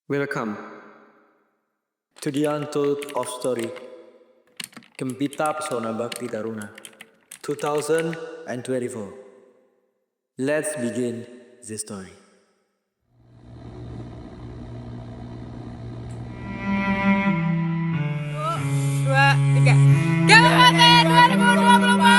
Welcome to the Untold of Story Gempita Pesona Bakti Taruna 2024. Let's begin the story. Dua, tiga. Kabupaten 2024.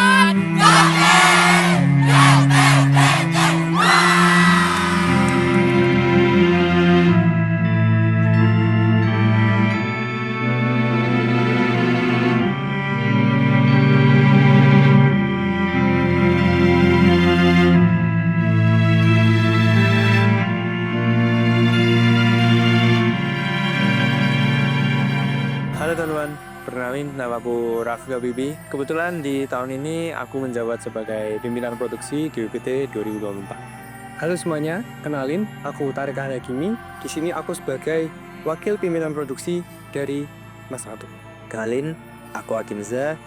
Halo teman-teman, perkenalin nama aku Raffi Bibi. Kebetulan di tahun ini aku menjabat sebagai pimpinan produksi GWPT 2024. Halo semuanya, kenalin aku Tarik Hakimi. Di sini aku sebagai wakil pimpinan produksi dari Mas Ratu. Kenalin, aku Hakim Zah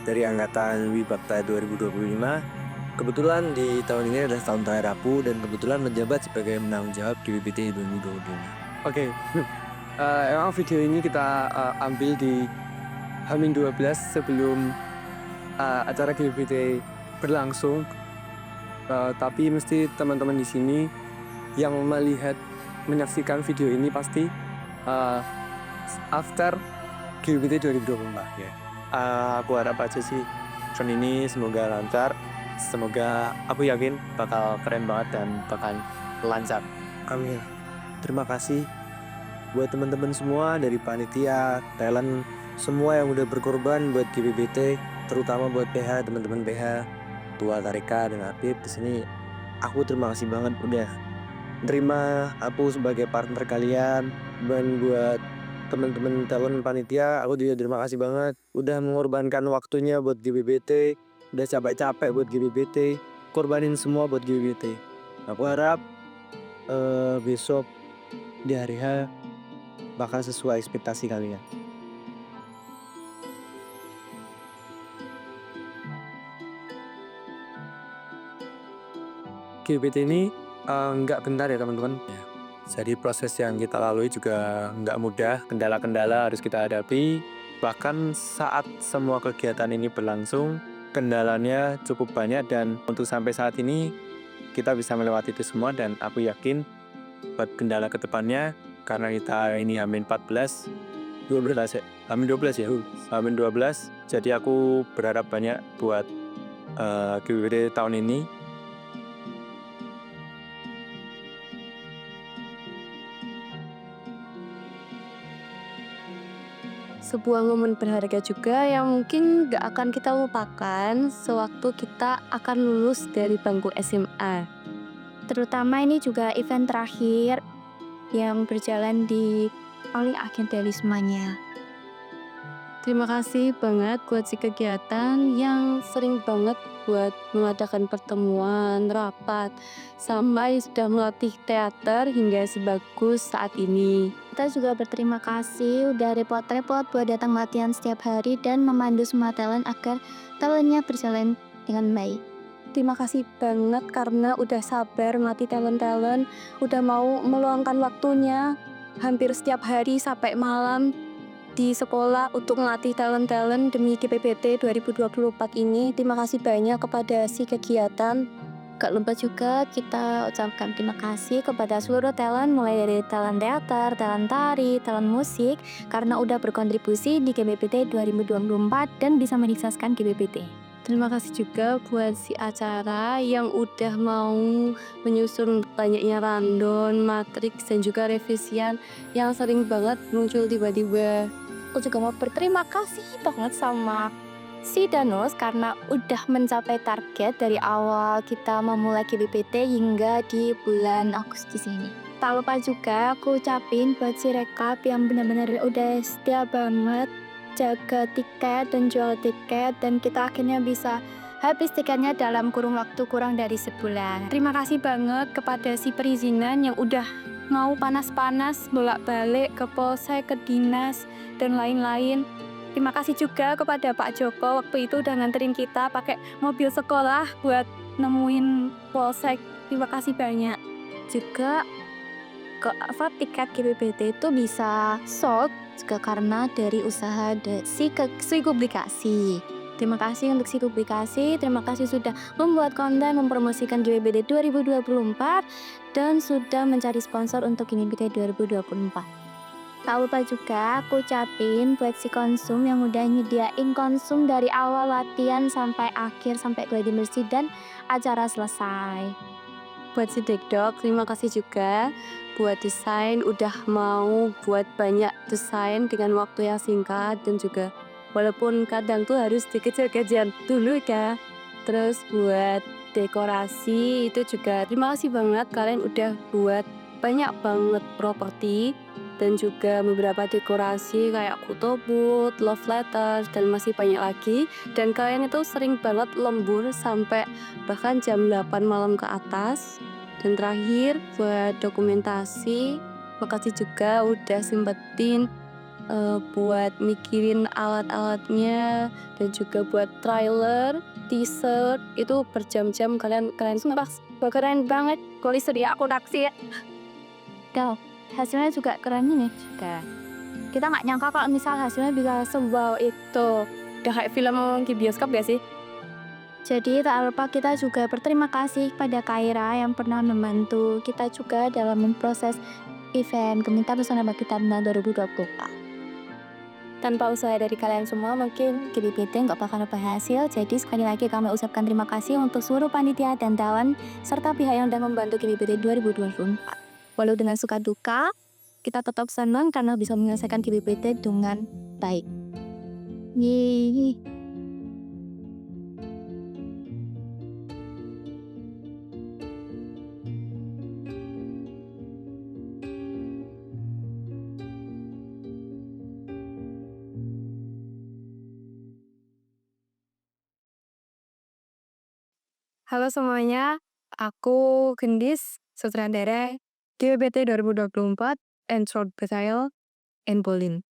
dari angkatan Wibakta 2025. Kebetulan di tahun ini adalah tahun terakhir aku dan kebetulan menjabat sebagai penanggung jawab GWPT 2025. Oke, emang video ini kita ambil di Hamin 12 sebelum acara GBT berlangsung. Tapi mesti teman-teman di sini yang menyaksikan video ini pasti after GBT 2024 ya. Aku harap aja sih tahun ini semoga lancar. Semoga aku yakin bakal keren banget dan bakal lancar. Amin. Terima kasih buat teman-teman semua dari panitia, talent, semua yang udah berkorban buat GBBT, terutama buat PH, teman-teman PH, Tua Tarika dan Habib di sini. Aku terima kasih banget udah terima aku sebagai partner kalian. Dan buat teman-teman talent panitia, aku juga terima kasih banget udah mengorbankan waktunya buat GBBT, udah capek-capek buat GBBT, korbanin semua buat GBBT. Aku harap besok di hari H bakal sesuai ekspektasi kalian. GBT ini nggak bentar ya teman-teman. Jadi proses yang kita lalui juga nggak mudah, kendala-kendala harus kita hadapi. Bahkan saat semua kegiatan ini berlangsung, kendalanya cukup banyak dan untuk sampai saat ini kita bisa melewati itu semua dan aku yakin buat kendala ke depannya karena kita ini Hamin 14, 12 ya, Hamin 12 ya, Hamin 12. Jadi aku berharap banyak buat GWD tahun ini. Sebuah momen berharga juga yang mungkin gak akan kita lupakan sewaktu kita akan lulus dari bangku SMA. Terutama ini juga event terakhir yang berjalan di paling akhir dari semuanya. Terima kasih banget buat si kegiatan yang sering banget buat mengadakan pertemuan, rapat, sampai sudah melatih teater hingga sebagus saat ini. Kita juga berterima kasih udah repot-repot buat datang latihan setiap hari dan memandu semua talent agar talentnya berjalan dengan baik. Terima kasih banget karena udah sabar melatih talent-talent, udah mau meluangkan waktunya hampir setiap hari sampai malam di sekolah untuk melatih talent-talent demi GPPT 2024 ini. Terima kasih banyak kepada si kegiatan. Gak lupa juga kita ucapkan terima kasih kepada seluruh talent, mulai dari talent teater, talent tari, talent musik, karena udah berkontribusi di GPPT 2024 dan bisa menyukseskan GPPT. Terima kasih juga buat si acara yang udah mau menyusun banyaknya random, matriks, dan juga revisian yang sering banget muncul tiba-tiba. Aku juga mau berterima kasih banget sama si Danus karena udah mencapai target dari awal kita memulai GBPT hingga di bulan Agustus ini. Tak lupa juga aku ucapin buat si Rekap yang benar-benar udah setia banget jaga tiket dan jual tiket, dan kita akhirnya bisa habis tiketnya dalam kurun waktu kurang dari sebulan. Terima kasih banget kepada si perizinan yang udah mau panas-panas bolak-balik ke polsek, ke dinas, dan lain-lain. Terima kasih juga kepada Pak Joko waktu itu udah nganterin kita pakai mobil sekolah buat nemuin polsek. Terima kasih banyak. Juga tiket GBBT itu bisa sold juga karena dari usaha si publikasi. Terima kasih untuk si publikasi, terima kasih sudah membuat konten mempromosikan GBBT 2024 dan sudah mencari sponsor untuk GBBT 2024. Tak lupa juga aku ucapin buat si konsum yang udah nyediain konsum dari awal latihan sampai akhir, sampai gladi bersih dan acara selesai. Buat si Dekdok, terima kasih juga buat desain, udah mau buat banyak desain dengan waktu yang singkat dan juga walaupun kadang tuh harus dikejar-kejar dulu ya. Terus buat dekorasi itu juga terima kasih banget kalian udah buat banyak banget properti dan juga beberapa dekorasi kayak photobooth, love letters, dan masih banyak lagi. Dan kalian itu sering banget lembur sampai bahkan jam 8 malam ke atas. Dan terakhir buat dokumentasi, makasih juga udah sempetin buat mikirin alat-alatnya dan juga buat trailer, teaser itu berjam-jam kalian sumpah keren banget. Kalau sedia aku naksir. Dah, hasilnya juga keren ini juga. Kita nggak nyangka kalau misal hasilnya bisa sebuah itu. Udah kayak film di bioskop ya sih? Jadi tak lupa kita juga berterima kasih pada Kaira yang pernah membantu kita juga dalam memproses event Kementerian Busana Bagi Taruna 2024. Tanpa usaha dari kalian semua mungkin GBBT nggak bakal berhasil. Jadi sekali lagi kami ucapkan terima kasih untuk seluruh panitia dan talent serta pihak yang sudah membantu GBBT 2024. Walau dengan suka duka, kita tetap senang karena bisa menyelesaikan GBBT dengan baik. Yeay. Halo semuanya, aku Gendis, sutradara GBBT 2024 and Short Betrayal and Bolin.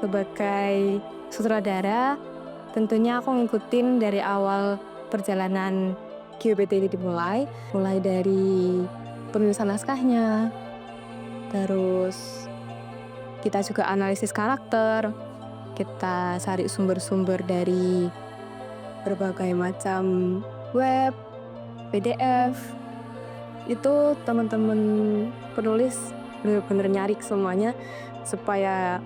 Sebagai sutradara, tentunya aku ngikutin dari awal perjalanan GBBT ini mulai dari penulisan naskahnya, terus kita juga analisis karakter, kita cari sumber-sumber dari berbagai macam web, PDF, itu teman-teman penulis benar-benar nyari semuanya supaya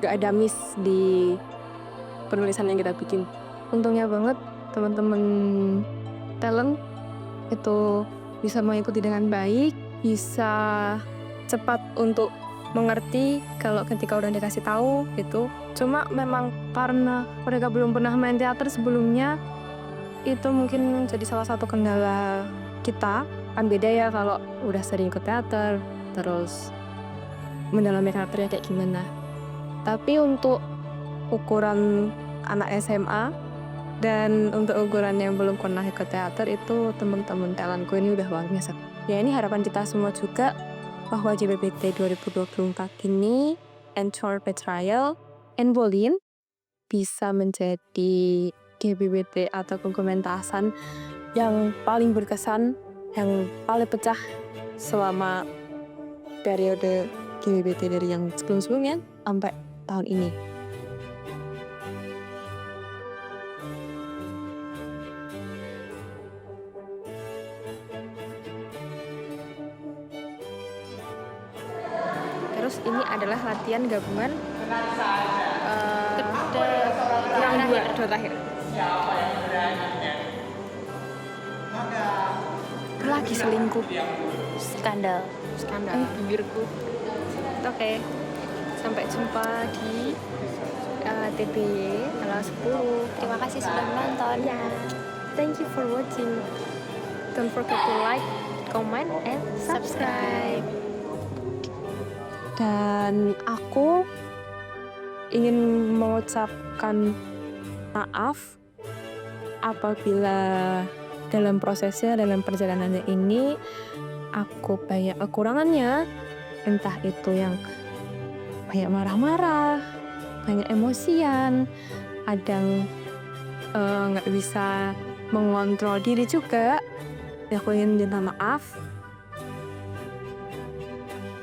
gak ada miss di penulisan yang kita bikin. Untungnya banget teman-teman talent itu bisa mengikuti dengan baik, bisa cepat untuk mengerti kalau ketika udah dikasih tahu gitu. Cuma memang karena mereka belum pernah main teater sebelumnya, itu mungkin jadi salah satu kendala kita. Kan beda ya kalau udah sering ikut teater, terus mendalami karakternya kayak gimana. Tapi untuk ukuran anak SMA dan untuk ukuran yang belum pernah ikut teater itu teman-teman talentku ini udah luar biasa. Ya ini harapan kita semua juga bahwa GBBT 2024 ini and Short Betrayal and Bolin bisa menjadi GBBT atau pementasan yang paling berkesan, yang paling pecah selama periode GBBT dari yang sebelum-sebelumnya sampai tahun ini. Terus ini adalah latihan gabungan yang dua terakhir. Lagi selingkuh. Skandal. Bibirku. Oke. Sampai jumpa di TBY tanggal 10. Terima kasih sudah menonton. Thank you for watching. Don't forget to like, comment, and subscribe. Dan aku ingin mengucapkan maaf apabila dalam prosesnya, dalam perjalanannya ini aku banyak kekurangannya, entah itu yang banyak marah-marah, banyak emosian, kadang nggak bisa mengontrol diri juga. Ya, aku ingin minta maaf.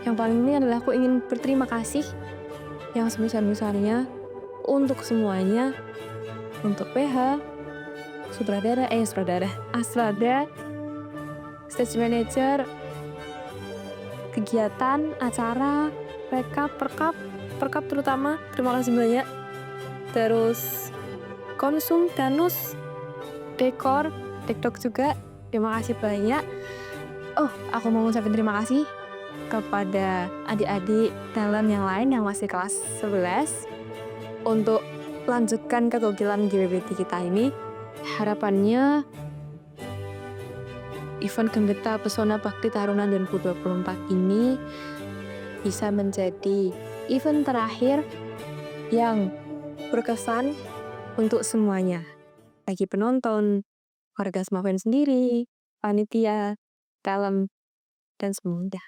Yang paling ini adalah aku ingin berterima kasih yang sebesar-besarnya untuk semuanya, untuk PH, Asrada, stage manager, kegiatan, acara, perkap terutama, terima kasih banyak. Terus konsum, danus, dekdok juga, terima kasih banyak. Oh, aku mau ngucapin terima kasih kepada adik-adik talent yang lain yang masih kelas 11 untuk lanjutkan kegogilan GBBT kita ini. Harapannya event Gembeta Pesona Bakti Tarunan 2024 ini bisa menjadi event terakhir yang berkesan untuk semuanya, bagi penonton, warga Semaven sendiri, panitia, talent, dan semuanya.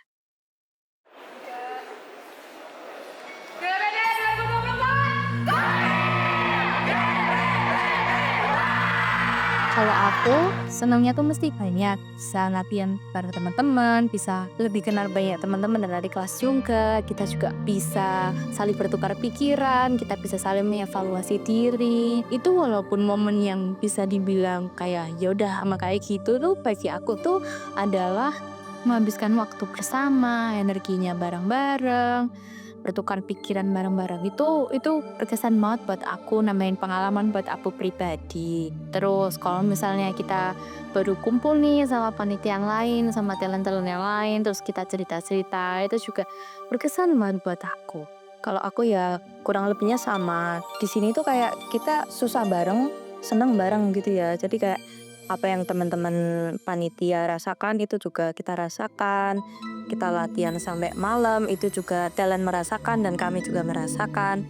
Kalau aku, senangnya tuh mesti banyak. Bisa latihan bareng teman-teman, bisa lebih kenal banyak teman-teman dari kelas juga. Kita juga bisa saling bertukar pikiran, kita bisa saling mengevaluasi diri. Itu walaupun momen yang bisa dibilang kayak yaudah sama kayak gitu tuh, bagi aku tuh adalah menghabiskan waktu bersama, energinya bareng-bareng, bertukar pikiran bareng-bareng. Itu berkesan banget buat aku, nambahin pengalaman buat aku pribadi. Terus kalau misalnya kita baru kumpul nih sama panitia yang lain, sama talent-talent yang lain, terus kita cerita-cerita, itu juga berkesan banget buat aku. Kalau aku ya kurang lebihnya sama. Di sini tuh kayak kita susah bareng, seneng bareng gitu ya. Jadi kayak apa yang teman-teman panitia rasakan itu juga kita rasakan. Kita latihan sampai malam, itu juga talent merasakan dan kami juga merasakan.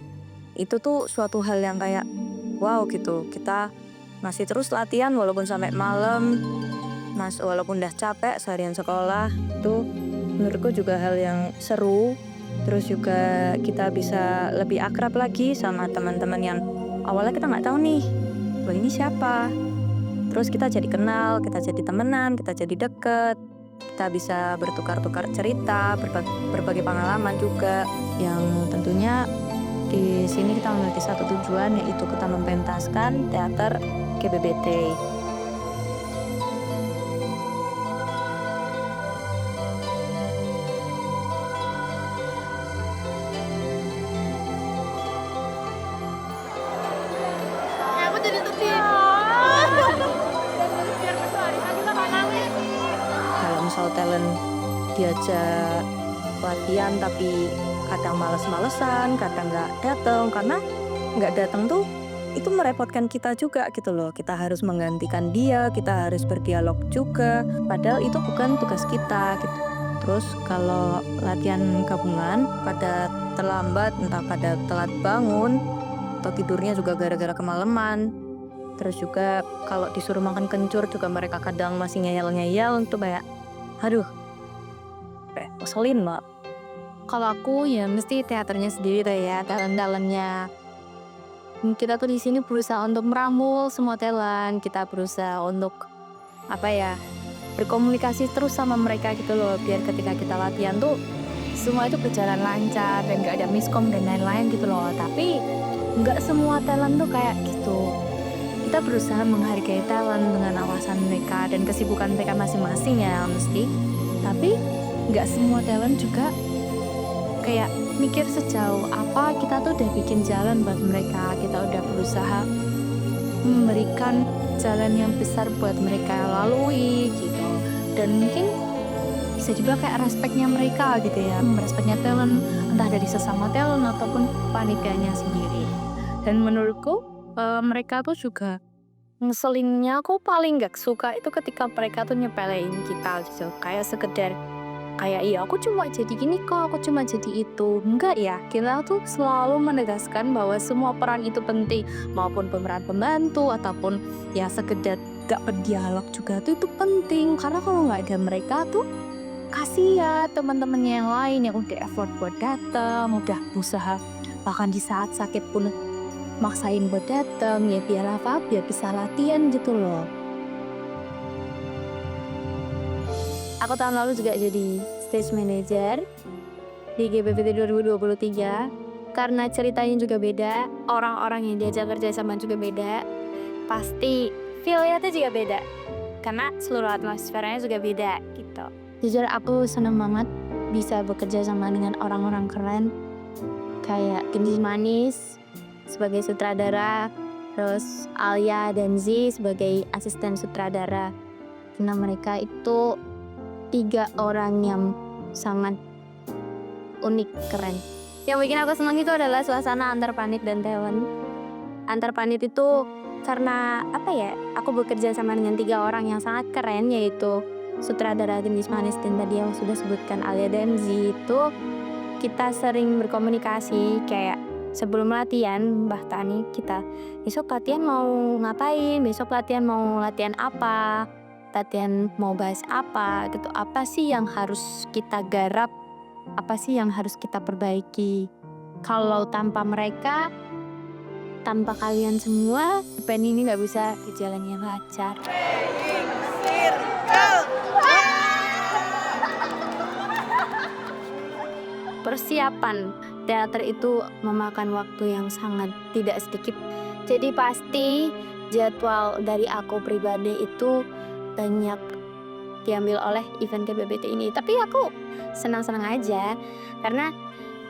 Itu tuh suatu hal yang kayak wow gitu. Kita masih terus latihan walaupun sampai malam, walaupun udah capek seharian sekolah. Itu menurutku juga hal yang seru. Terus juga kita bisa lebih akrab lagi sama teman-teman yang awalnya kita nggak tahu nih, wah ini siapa. Terus kita jadi kenal, kita jadi temenan, kita jadi deket. Kita bisa bertukar-tukar cerita, berbagai pengalaman juga. Yang tentunya di sini kita memiliki satu tujuan, yaitu kita mempentaskan teater GBBT. Kalau misal talent diajak latihan tapi kadang males-malesan, kadang nggak datang, karena nggak datang tuh itu merepotkan kita juga gitu loh. Kita harus menggantikan dia, kita harus berdialog juga, padahal itu bukan tugas kita gitu. Terus kalau latihan gabungan pada terlambat, entah pada telat bangun atau tidurnya juga gara-gara kemalaman. Terus juga kalau disuruh makan kencur juga mereka kadang masih ngeyel-ngeyel, itu kayak aduh, ngeselin mbak. Kalau aku ya mesti teaternya sendiri tuh ya, talent-talentnya. Kita tuh di sini berusaha untuk merangkul semua talent, kita berusaha untuk berkomunikasi terus sama mereka gitu loh, biar ketika kita latihan tuh semua itu berjalan lancar dan gak ada miskom dan lain-lain gitu loh. Tapi nggak semua talent tuh kayak gitu. Kita berusaha menghargai talent dengan awasan mereka dan kesibukan mereka masing-masing ya mesti. Tapi nggak semua talent juga kayak mikir sejauh apa kita tuh udah bikin jalan buat mereka. Kita udah berusaha memberikan jalan yang besar buat mereka lalui gitu. Dan mungkin bisa juga kayak respeknya mereka gitu ya, respeknya talent, entah dari sesama talent ataupun panitianya sendiri. Dan menurutku mereka tuh juga ngeselinnya, aku paling gak suka itu ketika mereka tuh nyepelein kita gitu. Kayak sekedar kayak iya aku cuma jadi gini kok, aku cuma jadi itu. Enggak ya, kita tuh selalu menegaskan bahwa semua peran itu penting, maupun pemeran pembantu ataupun ya sekedar gak berdialog juga tuh itu penting. Karena kalau gak ada mereka tuh kasih ya teman-temannya yang lain yang udah effort buat datang, udah berusaha bahkan di saat sakit pun maksain buat datang ya biar apa? Biar bisa latihan gitu loh. Aku tahun lalu juga jadi stage manager di GBBT 2023. Karena ceritanya juga beda, orang-orang yang diajak kerja sama juga beda, pasti feel-nya tuh juga beda. Karena seluruh atmosferanya juga beda gitu. Jujur aku seneng banget bisa bekerja sama dengan orang-orang keren. Kayak Gendis Manis sebagai sutradara, terus Alia dan Z sebagai asisten sutradara. Karena mereka itu 3 orang yang sangat unik, keren. Yang bikin aku senang itu adalah suasana antar panit dan talent. Antar panit itu karena apa ya? Aku bekerja sama dengan 3 orang yang sangat keren, yaitu sutradara Gendis Manis dan tadi yang sudah sebutkan Alia dan Z. Itu kita sering berkomunikasi kayak sebelum latihan, bahkan nih kita besok latihan mau ngapain, besok latihan mau latihan apa, latihan mau bahas apa gitu, apa sih yang harus kita garap, apa sih yang harus kita perbaiki. Kalau tanpa mereka, tanpa kalian semua, event ini nggak bisa berjalan yang lancar. Persiapan teater itu memakan waktu yang sangat tidak sedikit. Jadi pasti jadwal dari aku pribadi itu banyak diambil oleh event GBBT ini. Tapi aku senang-senang aja karena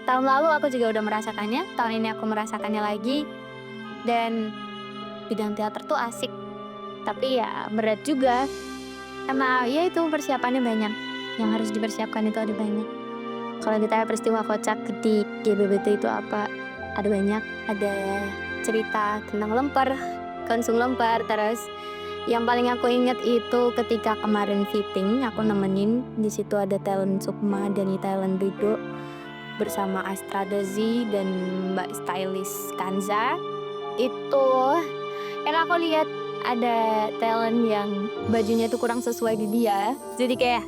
tahun lalu aku juga udah merasakannya, tahun ini aku merasakannya lagi. Dan bidang teater tuh asik, tapi ya berat juga karena ya itu persiapannya banyak, yang harus dipersiapkan itu ada banyak. Kalau ditanya peristiwa kocak di GBBT itu apa, ada banyak, ada cerita tentang lemper, konsum lemper. Terus yang paling aku ingat itu ketika kemarin fitting, aku nemenin di situ ada talent Sukma dan talent Rido bersama Astrada Z dan Mbak Stylist Kanza. Itu kan aku lihat ada talent yang bajunya tuh kurang sesuai di dia, jadi kayak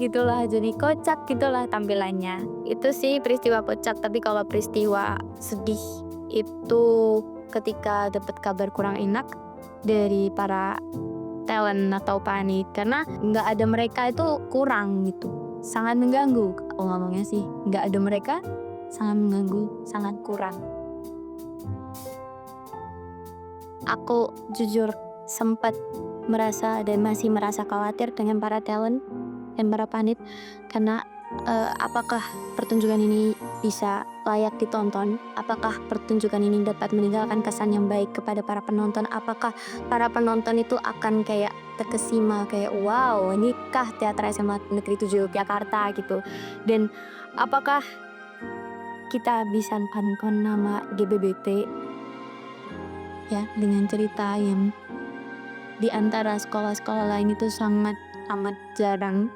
gitulah, jadi kocak gitulah tampilannya. Itu sih peristiwa kocak. Tapi kalau peristiwa sedih itu ketika dapat kabar kurang enak dari para talent atau panit, karena nggak ada mereka itu kurang gitu, sangat mengganggu. Aku ngomongnya sih nggak ada mereka sangat mengganggu, sangat kurang. Aku jujur sempat merasa dan masih merasa khawatir dengan para talent dan para panit karena apakah pertunjukan ini bisa layak ditonton? Apakah pertunjukan ini dapat meninggalkan kesan yang baik kepada para penonton? Apakah para penonton itu akan kayak terkesima kayak wow, ini kah teater SMA Negeri 7 Jakarta gitu? Dan apakah kita bisa menyimpan nama GBBT ya dengan cerita yang di antara sekolah-sekolah lain itu sangat amat jarang.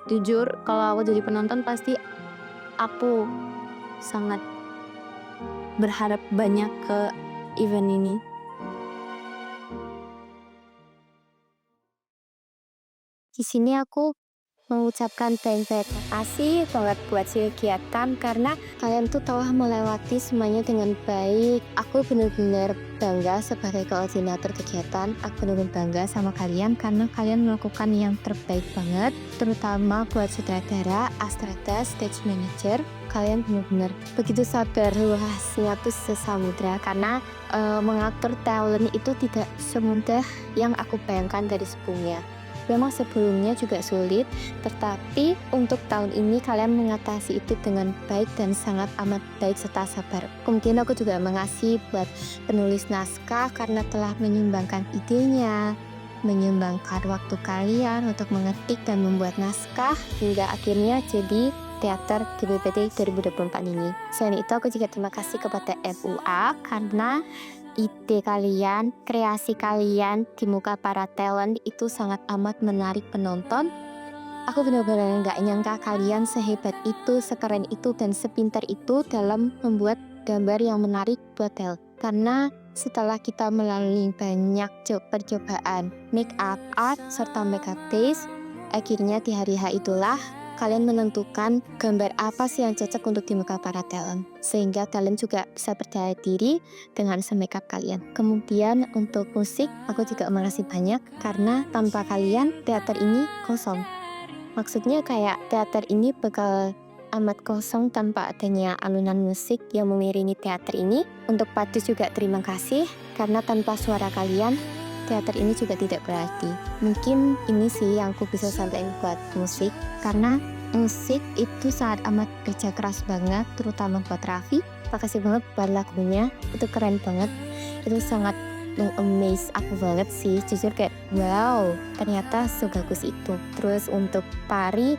Jujur kalau aku jadi penonton pasti aku sangat berharap banyak ke event ini. Di sini aku mengucapkan banyak kasih banget buat si kegiatan karena kalian tuh telah melewati semuanya dengan baik. Aku benar-benar bangga sebagai koordinator kegiatan. Aku benar-benar bangga sama kalian karena kalian melakukan yang terbaik banget, terutama buat sutradara, Astrada, stage manager. Kalian benar-benar begitu sabar, luasnya tuh sesamudra karena mengatur talent itu tidak semudah yang aku bayangkan dari sebelumnya. Memang sebelumnya juga sulit, tetapi untuk tahun ini kalian mengatasi itu dengan baik dan sangat amat baik serta sabar. Kemudian aku juga mengasih buat penulis naskah karena telah menyumbangkan idenya, menyumbangkan waktu kalian untuk mengetik dan membuat naskah hingga akhirnya jadi teater GBBT 2024 ini. Selain itu aku juga terima kasih kepada FUA karena ide kalian, kreasi kalian di muka para talent itu sangat amat menarik penonton. Aku benar-benar gak nyangka kalian sehebat itu, sekeren itu, dan sepintar itu dalam membuat gambar yang menarik buat talent. Karena setelah kita melalui banyak percobaan make up, art, serta makeup taste, Akhirnya di hari H itulah kalian menentukan gambar apa sih yang cocok untuk di muka para talent. Sehingga kalian juga bisa percaya diri dengan makeup kalian. Kemudian untuk musik, aku juga makasih banyak karena tanpa kalian teater ini kosong. Maksudnya kayak teater ini bakal amat kosong tanpa adanya alunan musik yang mengiringi teater ini. Untuk Patu juga terima kasih karena tanpa suara kalian teater ini juga tidak berarti. Mungkin ini sih yang aku bisa sampaikan buat musik, karena musik itu sangat amat kerja keras banget, terutama buat Raffi. Makasih banget buat lagunya, itu keren banget, itu sangat amaze aku banget sih, jujur kayak wow, ternyata sebagus itu. Terus untuk Tari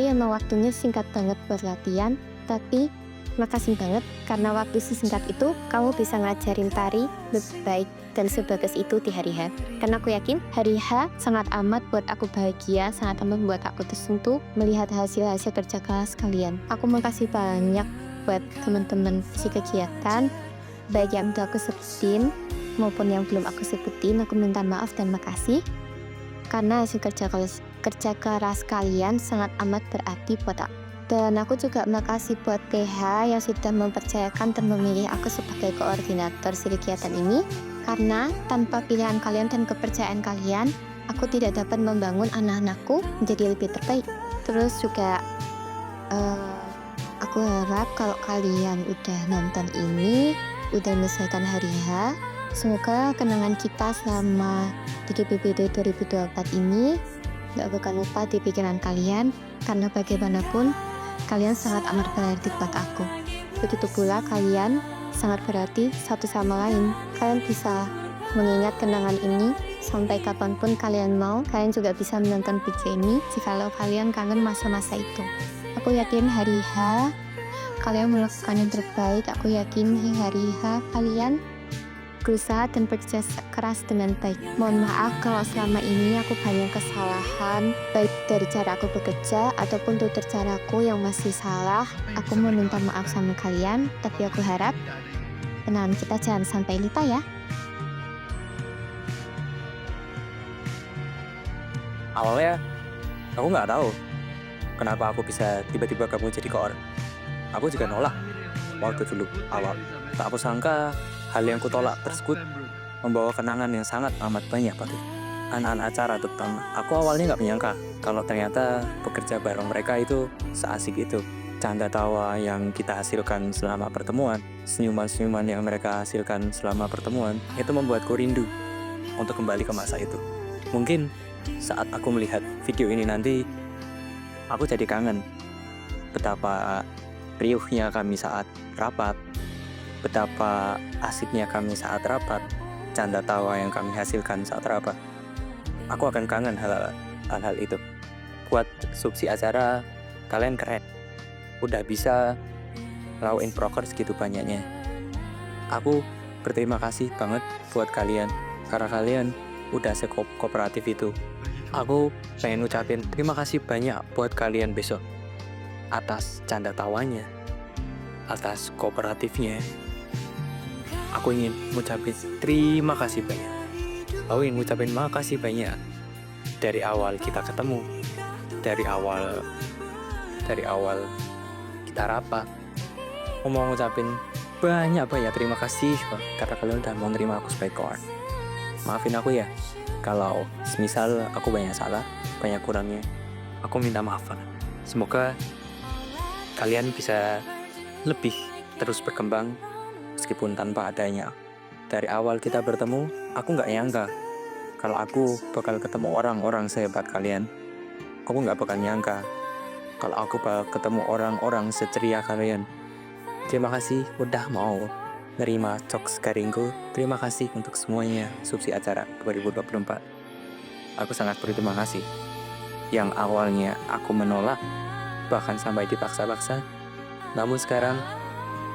emang waktunya singkat banget buat latihan, tapi makasih banget karena waktu sesingkat itu kamu bisa ngajarin Tari lebih baik dan sebagus itu di hari H. Karena aku yakin hari H sangat amat buat aku bahagia, sangat amat buat aku tersentuh melihat hasil-hasil kerja keras kalian. Aku makasih banyak buat teman-teman si kegiatan, baik yang udah aku sebutin maupun yang belum aku sebutin. Aku minta maaf dan makasih karena hasil kerja keras kalian sangat amat berarti buat aku. Dan aku juga makasih buat PH yang sudah mempercayakan dan memilih aku sebagai koordinator si kegiatan ini. Karena tanpa pilihan kalian dan kepercayaan kalian, aku tidak dapat membangun anak-anakku menjadi lebih terbaik. Terus juga aku harap kalau kalian udah nonton ini, udah menyelesaikan hari H, semoga kenangan kita selama di GPBD 2024 ini gak bakal lupa di pikiran kalian, karena bagaimanapun kalian sangat amat berarti buat aku. Begitu pula kalian sangat berarti satu sama lain. Kalian bisa mengingat kenangan ini sampai kapanpun kalian mau. Kalian juga bisa menonton video ini jikalau kalian kangen masa-masa itu. Aku yakin hari H kalian melakukan yang terbaik. Aku yakin hari H kalian berusaha dan bekerja keras dengan baik. Mohon maaf kalau selama ini aku banyak kesalahan, baik dari cara aku bekerja ataupun tutur caraku yang masih salah. Aku mau minta maaf sama kalian, tapi aku harap kenangan kita jangan sampai lupa ya. Awalnya aku nggak tahu kenapa aku bisa tiba-tiba kamu jadi koor. Aku juga nolak waktu dulu awal. Tak aku sangka hal yang kutolak tersebut membawa kenangan yang sangat amat banyak pada anak-anak acara terutama. Aku awalnya nggak menyangka kalau ternyata bekerja bareng mereka itu seasik itu. Canda tawa yang kita hasilkan selama pertemuan, senyuman-senyuman yang mereka hasilkan selama pertemuan, itu membuatku rindu untuk kembali ke masa itu. Mungkin saat aku melihat video ini nanti, aku jadi kangen betapa riuhnya kami saat rapat, betapa asiknya kami saat rapat, canda tawa yang kami hasilkan saat rapat. Aku akan kangen hal-hal itu. Buat subsi acara, kalian keren. Udah bisa lawain proker segitu banyaknya. Aku berterima kasih banget buat kalian, karena kalian udah kooperatif itu. Aku pengen ngucapin terima kasih banyak buat kalian besok atas canda tawanya, atas kooperatifnya. Aku ingin ngucapin terima kasih banyak. Aku ingin ngucapin makasih banyak dari awal kita ketemu, dari awal kita rapat. Aku mau ngucapin banyak terima kasih karena kalian udah mau nerima aku sebagai koor. Maafin aku ya kalau semisal aku banyak salah, banyak kurangnya. Aku minta maaf. Semoga kalian bisa lebih terus berkembang meskipun tanpa adanya. Dari awal kita bertemu, aku nggak nyangka kalau aku bakal ketemu orang-orang sehebat kalian. Aku nggak bakal nyangka kalau aku bakal ketemu orang-orang seceria kalian. Terima kasih udah mau nerima jokes garingku. Terima kasih untuk semuanya subsi acara 2024. Aku sangat berterima kasih. Yang awalnya aku menolak, bahkan sampai dipaksa-paksa, namun sekarang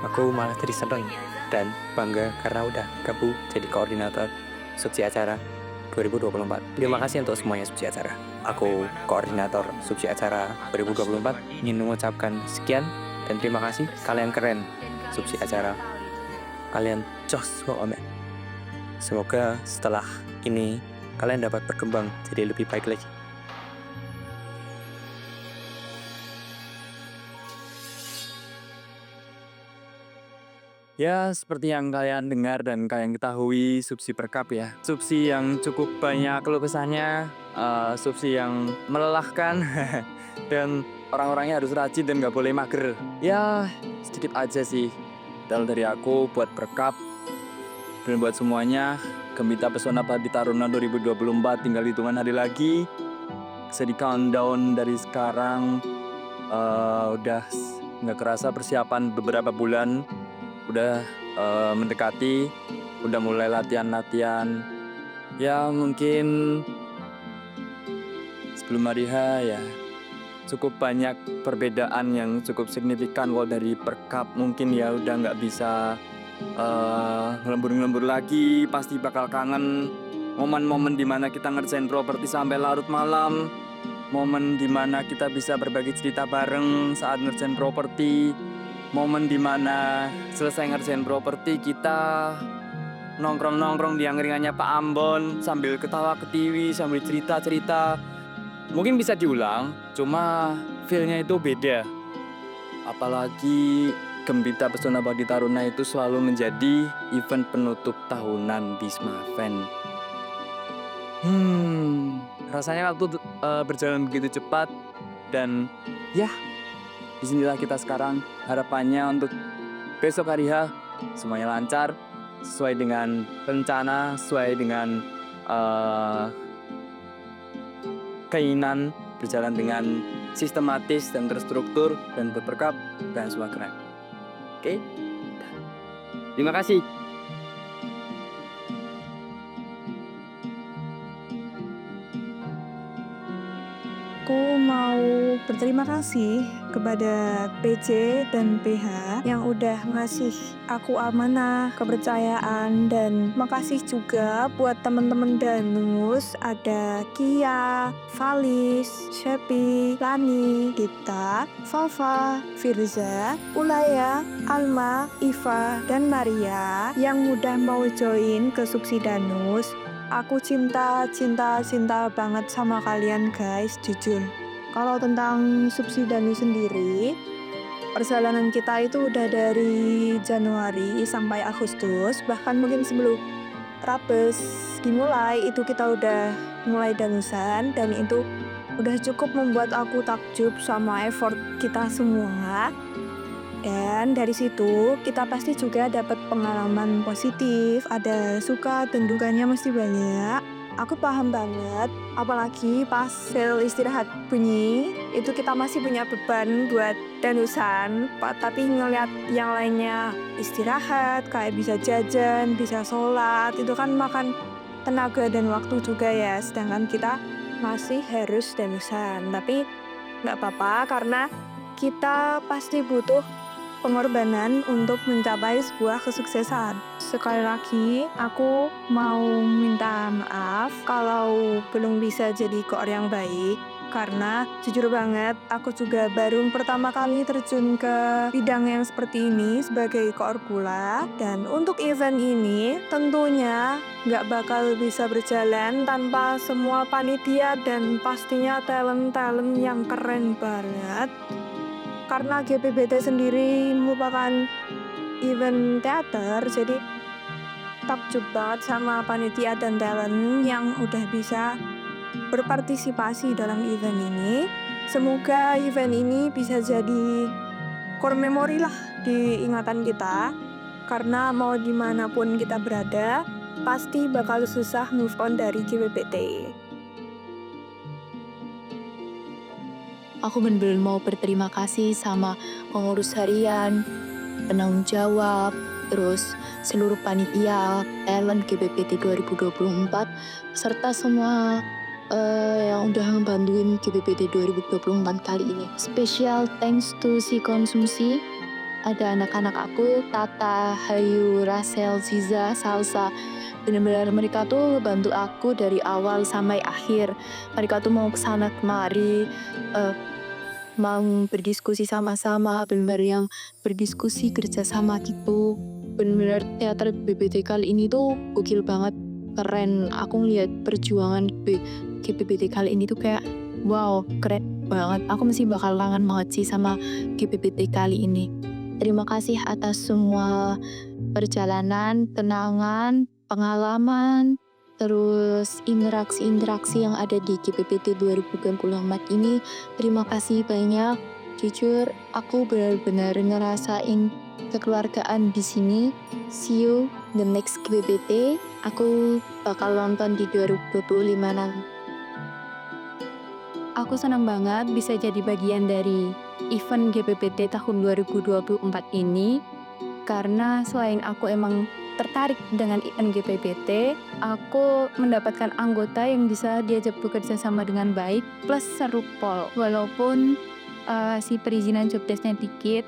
aku malah jadi seneng dan bangga karena udah gabung jadi koordinator subsi acara 2024. Terima kasih untuk semuanya subsi acara. Aku koordinator subsi acara 2024 ingin mengucapkan sekian dan terima kasih. Kalian keren subsi acara. Kalian jos pokoknya. Semoga setelah ini kalian dapat berkembang jadi lebih baik lagi. Ya, seperti yang kalian dengar dan kalian ketahui, Subsi Perkap ya. Subsi yang cukup banyak keluh kesahnya, subsi yang melelahkan, dan orang-orangnya harus rajin dan nggak boleh mager. Ya, sedikit aja sih. Kalau dari aku buat Perkap dan buat semuanya, Gembita Pesona Padi Taruna 2024 tinggal hitungan hari lagi. Bisa di countdown dari sekarang, udah nggak kerasa persiapan beberapa bulan. Udah mendekati, udah mulai latihan-latihan. Ya mungkin sebelum hari H ya cukup banyak perbedaan yang cukup signifikan. Kalau dari Perkap mungkin ya udah nggak bisa ngelembur-ngelembur lagi. Pasti bakal kangen momen-momen dimana kita ngerjain properti sampai larut malam. Momen dimana kita bisa berbagi cerita bareng saat ngerjain properti. Momen dimana selesai ngerjain properti kita nongkrong-nongkrong di angkringannya Pak Ambon sambil ketawa ketiwi, sambil cerita-cerita. Mungkin bisa diulang, cuma feel-nya itu beda. Apalagi Gembita Pesona Padi Taruna itu selalu menjadi event penutup tahunan Bisma Fan. Rasanya waktu berjalan begitu cepat dan ya, disinilah kita sekarang. Harapannya untuk besok hari H semuanya lancar, sesuai dengan rencana, sesuai dengan keinginan, berjalan dengan sistematis dan terstruktur, dan berperkap dan semua keren. Oke? Terima kasih. Aku mau berterima kasih kepada PC dan PH yang udah ngasih aku amanah, kepercayaan, dan makasih juga buat teman-teman Danus, ada Kia, Valis, Shepi, Lani, Gita, Fafa, Firza, Ulaya, Alma, Iva, dan Maria yang udah mau join ke Subsi Danus. Aku cinta banget sama kalian guys, jujur. Kalau tentang Subsi Danus sendiri, perjalanan kita itu udah dari Januari sampai Agustus, bahkan mungkin sebelum Rabes dimulai itu kita udah mulai danusan, dan itu udah cukup membuat aku takjub sama effort kita semua. Dan dari situ kita pasti juga dapat pengalaman positif, ada suka dan dukanya mesti banyak. Aku paham banget, apalagi pas sel istirahat bunyi, itu kita masih punya beban buat danusan. Tapi ngeliat yang lainnya istirahat, kayak bisa jajan, bisa sholat, itu kan makan tenaga dan waktu juga ya. Sedangkan kita masih harus danusan. Tapi nggak apa-apa karena kita pasti butuh pengorbanan untuk mencapai sebuah kesuksesan. Sekali lagi, aku mau minta maaf kalau belum bisa jadi koor yang baik, karena jujur banget, aku juga baru pertama kali terjun ke bidang yang seperti ini sebagai koor pula. Dan untuk event ini, tentunya nggak bakal bisa berjalan tanpa semua panitia dan pastinya talent-talent yang keren banget. Karena GPBT sendiri merupakan event teater, jadi takjub banget sama panitia dan talent yang udah bisa berpartisipasi dalam event ini. Semoga event ini bisa jadi core memory lah di ingatan kita, karena mau dimanapun kita berada, pasti bakal susah move on dari GPBT. Aku bener-bener mau berterima kasih sama pengurus harian, penanggung jawab, terus seluruh panitia, talent GPBT 2024, serta semua yang udah ngebantuin GPBT 2024 kali ini. Special thanks to si konsumsi, ada anak-anak aku, Tata, Hayu, Rasel, Ziza, Salsa. Benar-benar mereka tuh bantu aku dari awal sampai akhir. Mereka tuh mau kesana kemari, mau berdiskusi sama-sama, benar-benar yang berdiskusi kerjasama gitu. Benar-benar teater BBT kali ini tuh gokil banget, keren. Aku ngeliat perjuangan GPBT kali ini tuh kayak wow, keren banget. Aku masih bakal kangen banget sih sama GPBT kali ini. Terima kasih atas semua perjalanan, kenangan, pengalaman, terus interaksi-interaksi yang ada di GPPT 2024 ini. Terima kasih banyak. Jujur, aku benar-benar ngerasain kekeluargaan di sini. See you the next GPPT. Aku bakal nonton di 2025 nanti. Aku senang banget bisa jadi bagian dari event GPPT tahun 2024 ini. Karena selain aku emang tertarik dengan event GPPT, aku mendapatkan anggota yang bisa diajak bekerja sama dengan baik, plus seru pol. Walaupun si perizinan jobdesknya dikit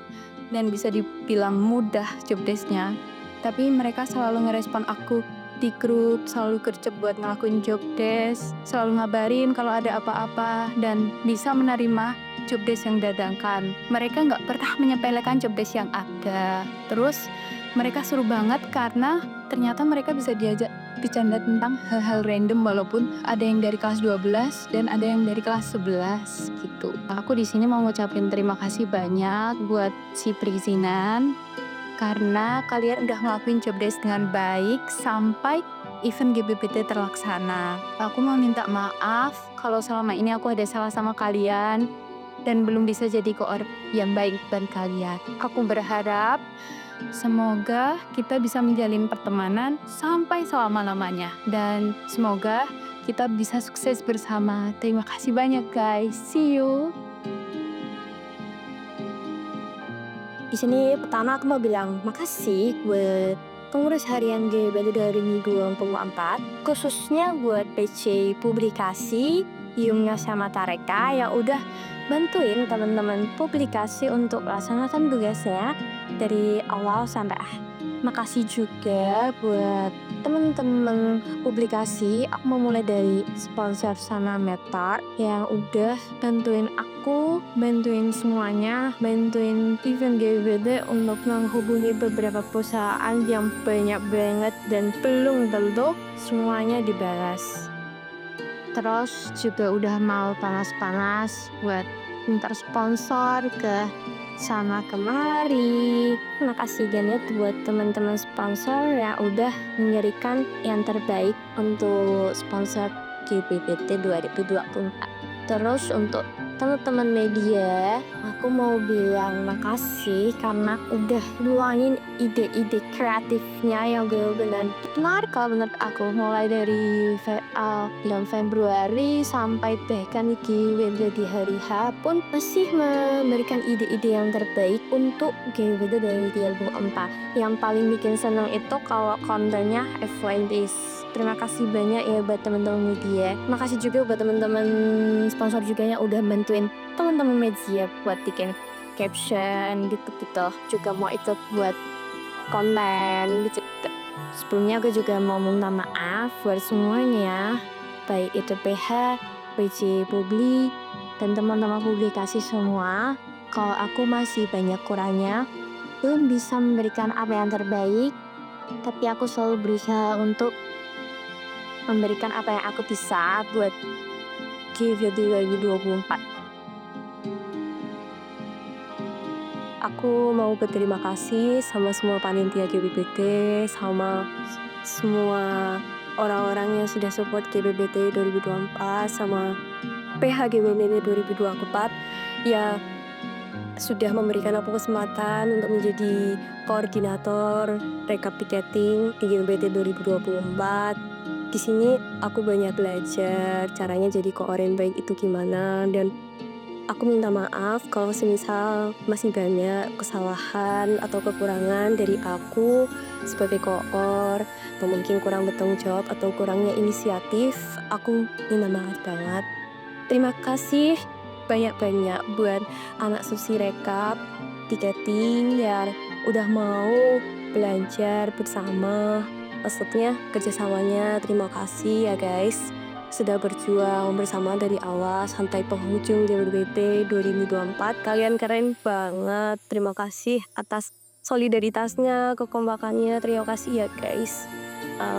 dan bisa dibilang mudah jobdesknya, tapi mereka selalu ngerespon aku di grup, selalu gercep buat ngelakuin jobdesk, selalu ngabarin kalau ada apa-apa, dan bisa menerima jobdesk yang dadakan. Mereka nggak pernah menyepelekan jobdesk yang ada. Terus mereka seru banget karena ternyata mereka bisa diajak bercanda tentang hal-hal random, walaupun ada yang dari kelas 12 dan ada yang dari kelas 11 gitu. Aku di sini mau ngucapin terima kasih banyak buat si perizinan karena kalian udah ngelakuin jobdesk dengan baik sampai event GBPT terlaksana. Aku mau minta maaf kalau selama ini aku ada salah sama kalian dan belum bisa jadi koor yang baik dan kalian. Aku berharap semoga kita bisa menjalin pertemanan sampai selama-lamanya. Dan semoga kita bisa sukses bersama. Terima kasih banyak guys. See you. Di sini pertama aku mau bilang makasih buat pengurus harian GBPT 2024, khususnya buat PC publikasi, Yumnya sama Tareka yang udah bantuin teman-teman publikasi untuk melaksanakan tugasnya dari awal sampai akhir. Makasih juga buat teman-teman publikasi. Aku mau mulai dari sponsor Sana Metar yang udah bantuin aku, bantuin semuanya, bantuin event GBD untuk menghubungi beberapa perusahaan yang banyak banget dan belum tentu semuanya dibalas. Terus juga udah mau panas-panas buat minta sponsor ke sana kemari. Makasih banget buat teman-teman sponsor yang udah memberikan yang terbaik untuk sponsor GBPT 2024. Terus untuk teman-teman media, aku mau bilang makasih karena udah luangin ide-ide kreatifnya yang benar-benar menarik kalau menurut aku. Mulai dari bulan Februari sampai bahkan GWD di hari H pun masih memberikan ide-ide yang terbaik untuk GWD dari 2024. Yang paling bikin senang itu kalau kontennya FYP. Terima kasih banyak ya buat teman-teman media. Makasih juga buat teman-teman sponsor juga yang udah bantuin teman-teman media buat bikin caption gitu-gitu. Juga mau ikut buat konten gitu. Sebelumnya aku juga mau minta maaf buat semuanya, baik itu PH, PC Publi, dan teman-teman publikasi semua. Kalau aku masih banyak kurangnya, belum bisa memberikan apa yang terbaik, tapi aku selalu berusaha untuk memberikan apa yang aku bisa buat GBPT 2024. Aku mau berterima kasih sama semua panitia GBPT, sama semua orang-orang yang sudah support GBPT 2024, sama PH GBPT 2024 ya sudah memberikan aku kesempatan untuk menjadi koordinator rekap tiketing di GBPT 2024. Di sini aku banyak belajar caranya jadi koor yang baik itu gimana, dan aku minta maaf kalau semisal masih banyak kesalahan atau kekurangan dari aku sebagai koor, atau mungkin kurang bertanggung jawab atau kurangnya inisiatif. Aku minta maaf banget. Terima kasih banyak-banyak buat anak Susi Rekap Tiketing yang udah mau belajar bersama. Maksudnya kerjasamanya. Terima kasih ya guys, sudah berjuang bersama dari awal sampai penghujung GBPT 2024. Kalian keren banget. Terima kasih atas solidaritasnya, kekompakannya. Terima kasih ya guys.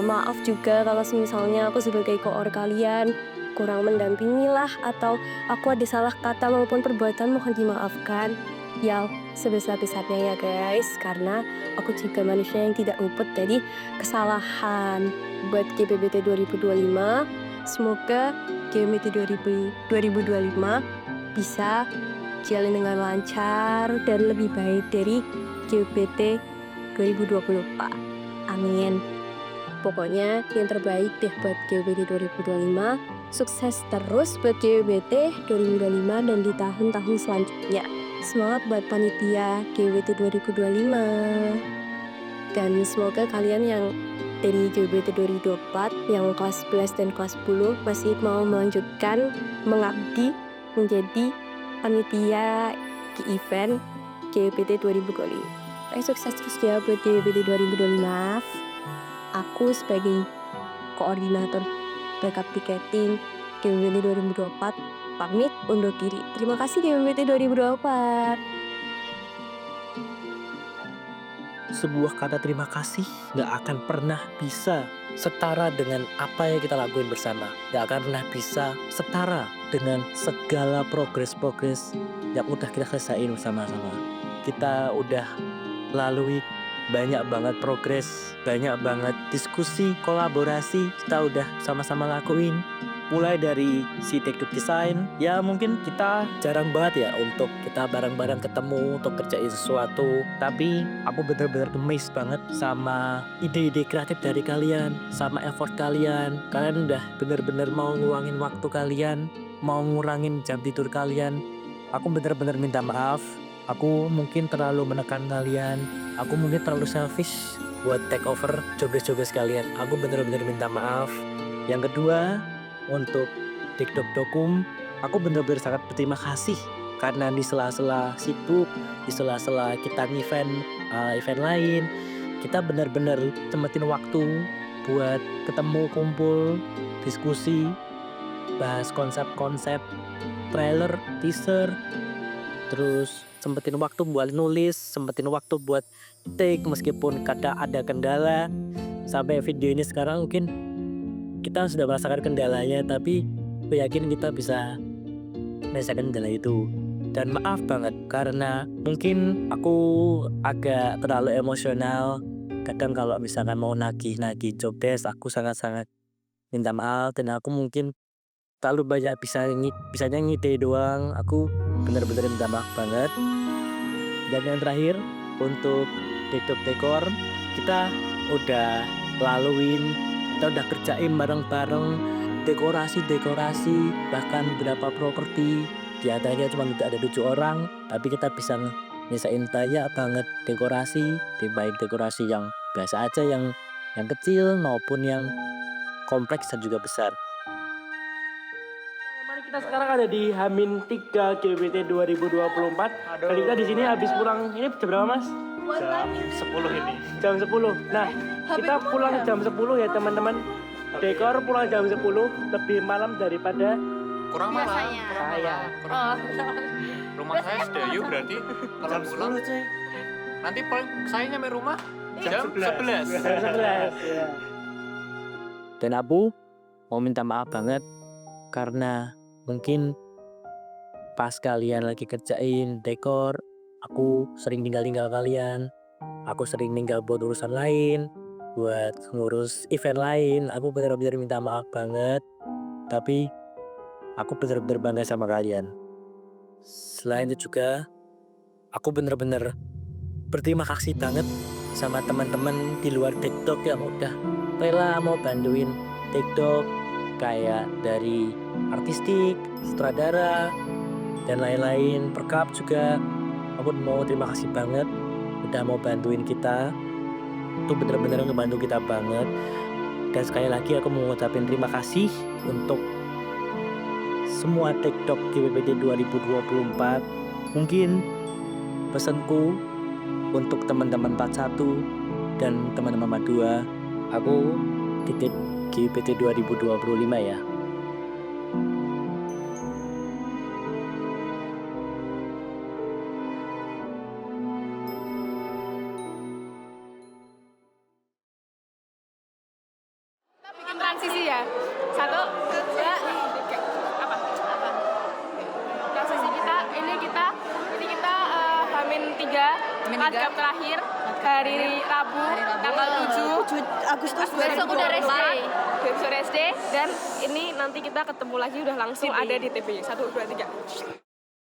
Maaf juga kalau misalnya aku sebagai koor kalian kurang mendampingi lah, atau aku ada salah kata maupun perbuatan, mohon dimaafkan. Ya, sebesar-besarnya ya guys, karena aku juga manusia yang tidak luput dari kesalahan. Buat GPBT 2025, semoga GMT 2025 bisa jalan dengan lancar dan lebih baik dari GBT 2024. Amin. Pokoknya yang terbaik deh buat GBT 2025. Sukses terus buat GBT 2025 dan di tahun-tahun selanjutnya. Semangat buat panitia GBT 2025. Dan semoga kalian yang dari GBT 2024 yang kelas 11 dan kelas 10 masih mau melanjutkan mengabdi menjadi panitia di event GBT 2025. Sukses terus ya buat GBT 2025. Aku sebagai koordinator backup tiketing GBT 2024 pamit undur diri. Terima kasih GBT 2024. Sebuah kata terima kasih gak akan pernah bisa setara dengan apa yang kita lakuin bersama. Gak akan pernah bisa setara dengan segala progres-progres yang udah kita selesaiin bersama-sama. Kita udah lalui banyak banget progres, banyak banget diskusi, kolaborasi, kita udah sama-sama lakuin. Mulai dari si TikTok design, ya mungkin kita jarang banget ya untuk kita bareng-bareng ketemu untuk kerjain sesuatu. Tapi aku bener-bener amazed banget sama ide-ide kreatif dari kalian, sama effort kalian. Kalian udah bener-bener mau ngeluangin waktu kalian, mau ngurangin jam tidur kalian. Aku bener-bener minta maaf. Aku mungkin terlalu menekan kalian. Aku mungkin terlalu selfish buat take over job-job kalian. Aku bener-bener minta maaf. Yang kedua, untuk TikTok Dokum, aku benar-benar sangat berterima kasih karena di sela-sela sibuk, di sela-sela kita event lain, kita benar-benar sempetin waktu buat ketemu, kumpul, diskusi, bahas konsep-konsep, trailer, teaser, terus sempetin waktu buat nulis, sempetin waktu buat take meskipun kadang ada kendala. Sampai video ini sekarang mungkin kita sudah merasakan kendalanya, tapi aku yakin kita bisa menyelesaikan kendala itu. Dan maaf banget karena mungkin aku agak terlalu emosional. Kadang kalau misalkan mau nagih job desk, aku sangat-sangat minta maaf. Dan aku mungkin terlalu banyak bisanya ngide doang. Aku benar-benar minta maaf banget. Dan yang terakhir, untuk TikTok dekor, kita udah laluin, kita udah kerjain bareng-bareng dekorasi, bahkan beberapa properti. Di antaranya cuma ada 7 orang, tapi kita bisa nyesain banyak banget dekorasi, baik dekorasi yang biasa aja, yang kecil maupun yang kompleks dan juga besar. Kita sekarang ada di Hamin 3 GBT 2024. Dan kita di sini habis pulang. Ini jam berapa, Mas? Jam 10 ini. Jam 10. Nah, kita pulang jam 10 ya, teman-teman. Dekor pulang jam 10 lebih malam daripada Kurang malam. Rumah saya Sedayu berarti kalau pulang nanti saya nyampe rumah jam 11. jam 11. Ya. Dan Abu mau minta maaf banget karena mungkin pas kalian lagi kerjain dekor, aku sering tinggal kalian. Aku sering tinggal buat urusan lain, buat ngurus event lain. Aku benar-benar minta maaf banget. Tapi aku benar-benar bangga sama kalian. Selain itu juga, aku benar-benar berterima kasih banget sama teman-teman di luar TikTok yang udah rela mau bantuin TikTok, kayak dari artistik, sutradara, dan lain-lain, perkap juga. Aku mau terima kasih banget udah mau bantuin kita. Itu bener-bener ngebantu kita banget. Dan sekali lagi aku mau ngucapin terima kasih untuk semua TikTok GBBT 2024. Mungkin pesanku untuk teman-teman 41 dan teman-teman 42, aku titip GBT 2025 ya. Transisi ya. 1, 2, transisi kita ini kita Hamin 3 Madgab terakhir hari Rabu tanggal 7 Agustus besok udah rest day. Besok rest day dan ini nanti kita ketemu lagi udah langsung ada di TP 1 2 3.